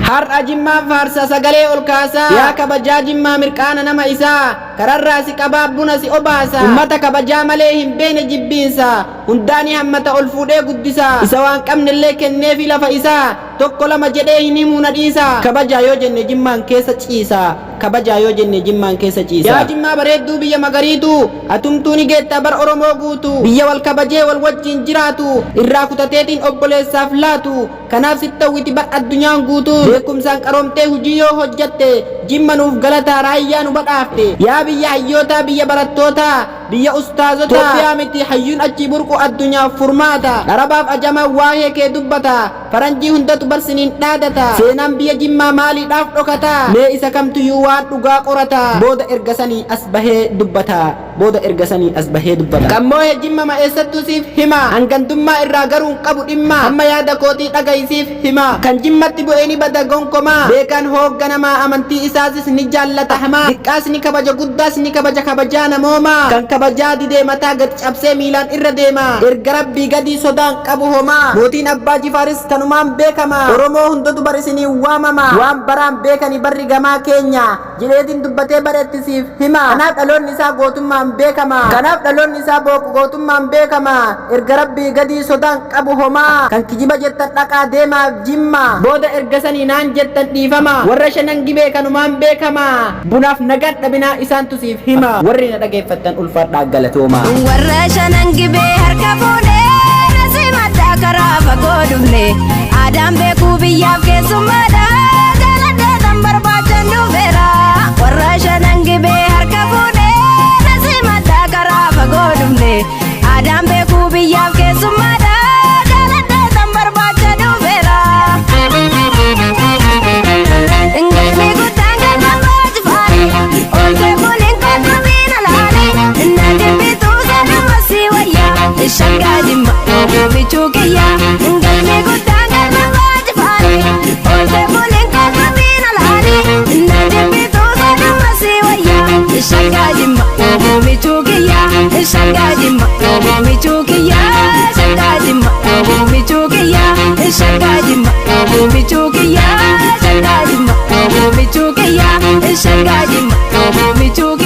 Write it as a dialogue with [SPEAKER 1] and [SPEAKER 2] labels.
[SPEAKER 1] Har'a jimmaa faarsa sagalee ol kaasaa yaa kabajaa jimmaa mirqaana nama isaa kararraa si qabaa buna si obaasa ummata kabajaa malee hin beene jibbiinsa hundaani hammata ol fuudhee guddisa isa waan qabnellee kenneefi lafa isaa tokko lama jedhee hin himuu na dhiisa kabajaa yoo jenne jimmaan keessa ciisa kabajaa yoo jenne jimmaan keessa ciisa yaa jimmaa bareedduu biyya magariitu atumtuu ni geetta bar oromoo guutu biyya wal kabajee wal wajjin jiraatu irraa kutateetiin obboleessaaf laatu kanaaf sittawwiti bar addunyaan guutu beekumsaan qaroomtee hujii yoo hojjatte jimma nuuf galataa raayyaa nu badhaafte yaa biyya hayyootaa biyya barattoota biyya ustaazota Itoophiyaa miti hayyuun achi burqu addunyaaf furmaata dharabaaf ajamaa waa'ee kee dubbata faranjii hundatu barsiniin dhaadata seenaan biyya jimmaa maaliidhaaf dhokata mee isa kamtuyyuu waan dhugaa qorata booda ergasanii as bahee dubbata booda ergasanii as bahee dubbata kammoo jimma ma eessattuu siif hima hangandummaa irraa garuun qabu dhimma amma yaada kootii dhagaysiif hima kan jimmatti bu'ee ni bada gonkomaa beekan hoogganamaa amantii isaasis ni jaallata hamaa diqqaas ni kabaja guddaas ni kabaja kabajaa namoomaa kan kabajaa didee mataa gad cabsee miilaan irra deema erga rabbii gadii sodaan qabu homaa mootiin abbaa jifaaris kanumaan beekama oromoo hundatu barisinii waamama waan baraan beekani barri gamaa keenya jireetiin dubbatee bareettisiif hima kanaaf dhaloonni isaa gootummaan beekama kanaaf dhaloonni isaa gootummaan beekama erga rabbii gadii sodaan qabu homaa kan kijiba jettan dhaqaa deemaaf jimma booda ergasanii naan jettan dhiifama warra shanan gibee kanumaan beekama bunaaf nagaan dhabinaa isaantu siif hima warri na dhageeffattan ulfaadhaa galatooma
[SPEAKER 2] warra shanan gibee harka fuudhee nasi maddaa karaa fagoo dhufne aadaan beekuu biyyaaf keessummaadha galandeetan barbaachan dhufeera warra shanan gibee harka fuudhee nasi maddaa karaa fagoo dhufne aadaan beekuu biyyaaf keessummaadha galandeetan barbaachan dhufeera Ingilmi guddaan galma jifaari olkee buliin kakkabiin alaani nadi bituu sanuma si wayyaa shaggaa jimma oomichuu kiyyaa Ingilmi guddaan galma jifaari olkee buliin kakkabiin alaani nadi bituu sanuma si wayyaa shaggaa jimma oomichuu kiyyaa shaggaa jimma oomichuu kiyyaa shaggaa jimma oomichuu kiyyaa shaggaa jimma oomichuu kiyyaa shaggaa jimma oomichuu kiyyaa shaggaa jimma oomichuu